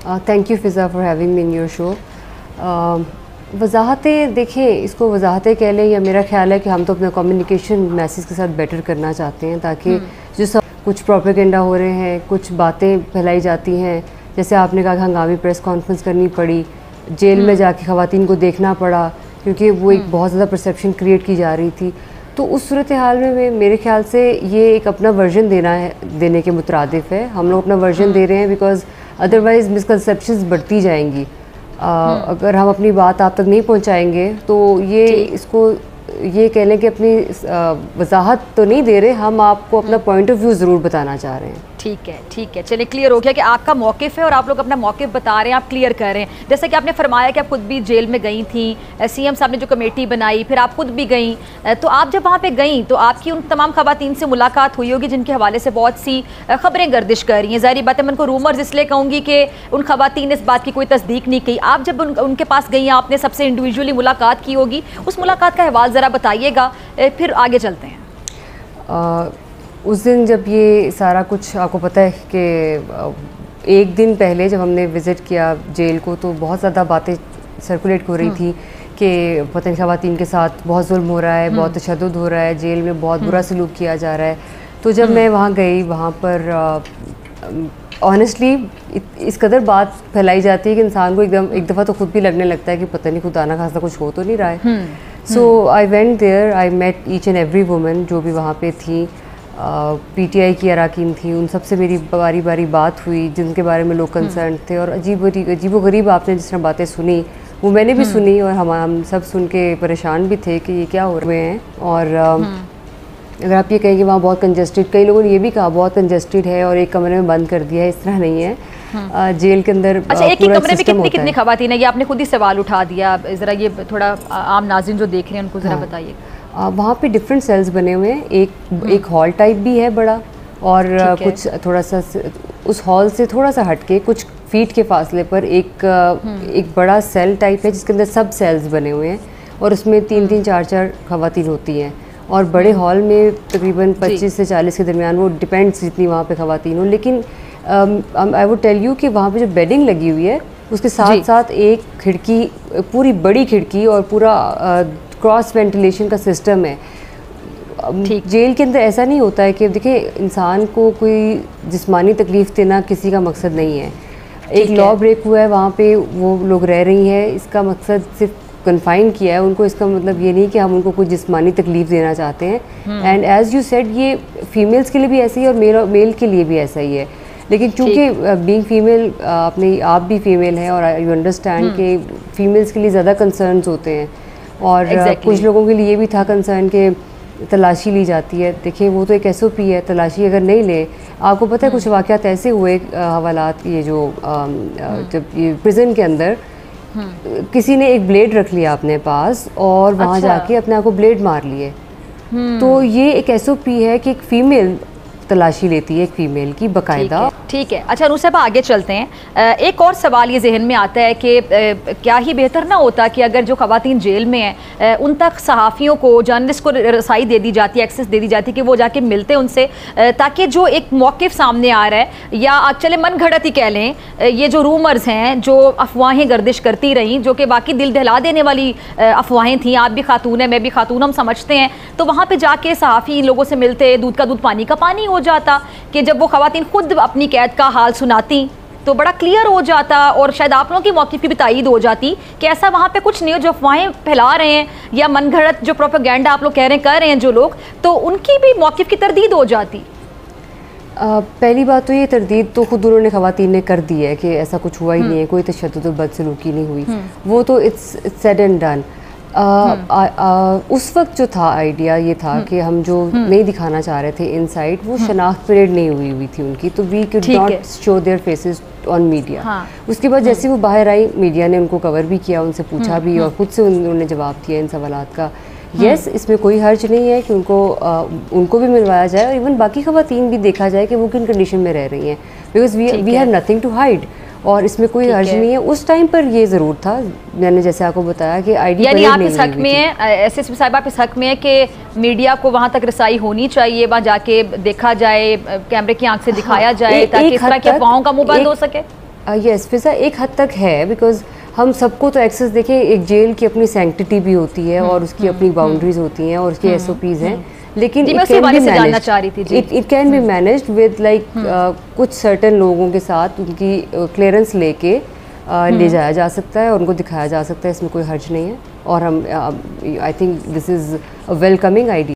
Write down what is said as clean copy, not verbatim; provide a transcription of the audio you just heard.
Thank you Fiza for having me in your show. वजाहतें देखें, इसको वजाहतें कह लें या मेरा ख्याल है कि हम तो अपना कम्युनिकेशन मैसेज के साथ बेटर करना चाहते हैं, ताकि जो सब कुछ प्रोपेगेंडा हो रहे हैं, कुछ बातें फैलाई जाती हैं, जैसे आपने कहा कि हंगामी प्रेस कॉन्फ्रेंस करनी पड़ी, जेल में जाके ख़वातीन को देखना पड़ा, क्योंकि वो एक बहुत ज़्यादा परसेप्शन क्रिएट की जा रही थी। तो उस सूरत हाल में मेरे ख्याल से ये एक अपना वर्जन देने के मुतरादिफ है। हम लोग अपना वर्जन दे रहे हैं बिकॉज अदरवाइज़ मिसकंसेप्शंस बढ़ती जाएंगी। अगर हम अपनी बात आप तक नहीं पहुंचाएंगे तो ये कह लें कि अपनी वजाहत तो नहीं दे रहे, हम आपको अपना पॉइंट ऑफ व्यू ज़रूर बताना चाह रहे हैं। ठीक है, चलिए क्लियर हो गया कि आपका मौक़िफ़ है और आप लोग अपना मौक़िफ़ बता रहे हैं, आप क्लियर कर रहे हैं। जैसे कि आपने फरमाया कि आप खुद भी जेल में गई थी, सीएम साहब ने जो कमेटी बनाई, फिर आप खुद भी गई, तो आप जब वहाँ पे गई तो आपकी उन तमाम ख़वातीन से मुलाकात हुई होगी जिनके हवाले से बहुत सी खबरें गर्दिश कर रही हैं। ज़ाहिर बात है, मैं उनको रूमर्स इसलिए कहूँगी कि उन ख़वातीन ने इस बात की कोई तस्दीक नहीं की। आप जब उनके पास गई, आपने सबसे इंडिविजुअली मुलाकात की होगी, उस मुलाकात का हवाल ज़रा बताइएगा, फिर आगे चलते हैं। उस दिन जब ये सारा कुछ आपको पता है कि एक दिन पहले जब हमने विज़िट किया जेल को, तो बहुत ज़्यादा बातें सर्कुलेट हो रही थी कि पता नहीं ख़वातीन के साथ बहुत जुल्म हो रहा है, बहुत तशद्दुद हो रहा है, जेल में बहुत बुरा सलूक किया जा रहा है। तो जब मैं वहाँ गई, वहाँ पर ऑनेस्टली इस कदर बात फैलाई जाती है कि इंसान को एक दफ़ा तो खुद भी लगने लगता है कि पता नहीं खुदा ना खास्ता कुछ हो तो नहीं रहा है। So I went there, I met each and every woman जो भी वहाँ पे थी। पीटीआई की अरकान थी, उन सबसे मेरी बारी बारी बात हुई जिनके बारे में लोग कंसर्न थे, और अजीब व गरीब आपने जिस तरह बातें सुनी वो मैंने भी सुनी, और हम सब सुन के परेशान भी थे कि ये क्या हो रहे हैं। और अगर आप ये कहें कि वहाँ बहुत कंजस्टेड, कई लोगों ने ये भी कहा बहुत कंजस्टेड है और एक कमरे में बंद कर दिया है, इस तरह नहीं है। जेल के अंदर अच्छा, एक ही कमरे में कितनी खवातीन है, ये आपने खुद ही सवाल उठा दिया, ज़रा ये थोड़ा आम नाज़रीन जो देख रहे हैं उनको ज़रा बताइए। वहाँ पे डिफरेंट सेल्स बने हुए हैं, एक हॉल टाइप भी है बड़ा, और कुछ थोड़ा सा उस हॉल से थोड़ा सा हटके कुछ फीट के फासले पर एक बड़ा सेल टाइप है जिसके अंदर सब सेल्स बने हुए हैं, और उसमें 3-3, 4-4 खवातीन होती हैं। और बड़े हॉल में तकरीबन 25 से 40 के दरमियान, वो डिपेंड्स जितनी वहाँ पे खवातीन हो। लेकिन आई वुड टेल यू कि वहाँ पे जो बेडिंग लगी हुई है उसके साथ साथ एक खिड़की, पूरी बड़ी खिड़की और पूरा क्रॉस वेंटिलेशन का सिस्टम है। जेल के अंदर ऐसा नहीं होता है कि देखिए, इंसान को कोई जिस्मानी तकलीफ़ देना किसी का मकसद नहीं है। एक लॉ ब्रेक हुआ है वहाँ पे, वो लोग रह रही हैं, इसका मकसद सिर्फ कन्फाइन किया है उनको, इसका मतलब ये नहीं कि हम उनको कोई जिस्मानी तकलीफ़ देना चाहते हैं। एंड एज़ यू सेड, ये फीमेल्स के लिए भी ऐसा ही है और मेल के लिए भी ऐसा ही है। लेकिन चूँकि बीइंग फीमेल, आप भी फीमेल हैं और यू अंडरस्टैंड कि फ़ीमेल्स के लिए ज़्यादा कंसर्न्स होते हैं, और कुछ लोगों के लिए ये भी था कंसर्न कि तलाशी ली जाती है। देखिए, वो तो एक SOP है, तलाशी अगर नहीं ले, आपको पता है कुछ वाक़यात ऐसे हुए हवालात, ये जो जब ये प्रिजन के अंदर किसी ने एक ब्लेड रख लिया अपने पास और वहाँ जाके अपने आप को ब्लेड मार लिए। तो ये एक SOP है कि एक फ़ीमेल तलाशी लेती है, एक फ़ीमेल की बाकायदा। ठीक है। अच्छा अनूर साहब, आगे चलते हैं। एक और सवाल ये जहन में आता है कि क्या ही बेहतर ना होता कि अगर जो खवातीन जेल में हैं उन तक सहाफ़ियों को, जर्नलिस्ट को रसाई दे दी जाती, एक्सेस दे दी जाती कि वो जाके मिलते उनसे, ताकि जो एक मौक़िफ़ सामने आ रहा है, या चले मन घड़त ही कह लें, ये जो रूमर्स हैं, जो अफवाहें गर्दिश करती रहीं, जो कि बाकी दिल दहला देने वाली अफवाहें थी, आप भी खातून है, मैं भी खातून, हम समझते हैं, तो वहाँ पर जाके सहाफ़ी इन लोगों से मिलते, दूध का दूध पानी का पानी हो जाता कि जब वो खवातीन खुद अपनी कैद का हाल सुनाती तो बड़ा क्लियर हो जाता, और शायद आप लोगों की मौक़िफ़ की भी तायीद हो जाती कि ऐसा वहाँ पे कुछ नहीं हो, जो अफवाहें फैला रहे हैं या मनगढ़ंत जो प्रोपेगेंडा आप लोग कह रहे हैं कर रहे हैं जो लोग, तो उनकी भी मौक़िफ़ की तरदीद हो जाती। पहली बात तो ये तरदीद तो खुद उन्होंने खवातीन ने कर दी है कि ऐसा कुछ हुआ ही नहीं है, कोई तशद्दुद और बदसलूकी नहीं हुई, वो तो इट्स सेड एंड डन। उस वक्त जो था आइडिया ये था कि हम जो नहीं दिखाना चाह रहे थे इनसाइड, वो शनाख्त परेड नहीं हुई थी उनकी, तो we could not show their faces on media. उसके बाद जैसे वो बाहर आई, मीडिया ने उनको कवर भी किया, उनसे पूछा भी और खुद से उन्होंने जवाब दिया इन सवालात का। यस, इसमें कोई हर्ज नहीं है कि उनको भी मिलवाया जाए, और इवन बाकी खवातीन भी देखा जाए कि वो किन कंडीशन में रह रही हैं, because we have nothing to hide, और इसमें कोई हर्ज नहीं है। उस टाइम पर ये ज़रूर था, मैंने जैसे आपको बताया कि आईडी यानी आप इस हक में है, SSP साहब आप इस हक में है कि मीडिया को वहाँ तक रसाई होनी चाहिए, वहाँ जाके देखा जाए, कैमरे की आंख से दिखाया जाए, ताकि इस तरह की अफवाहों का मुंह बंद हो सके। यस फिजा एक हद तक है, बिकॉज हम सबको तो एक्सेस देखें, एक जेल की अपनी सैंक्टिटी भी होती है और उसकी अपनी बाउंड्रीज होती हैं और उसकी SOPs हैं, लेकिन it can be managed with like कुछ सर्टन लोगों के साथ उनकी क्लियरेंस लेके ले जाया जा सकता है और उनको दिखाया जा सकता है, इसमें कोई हर्ज नहीं है। और हम I think this is a welcoming idea.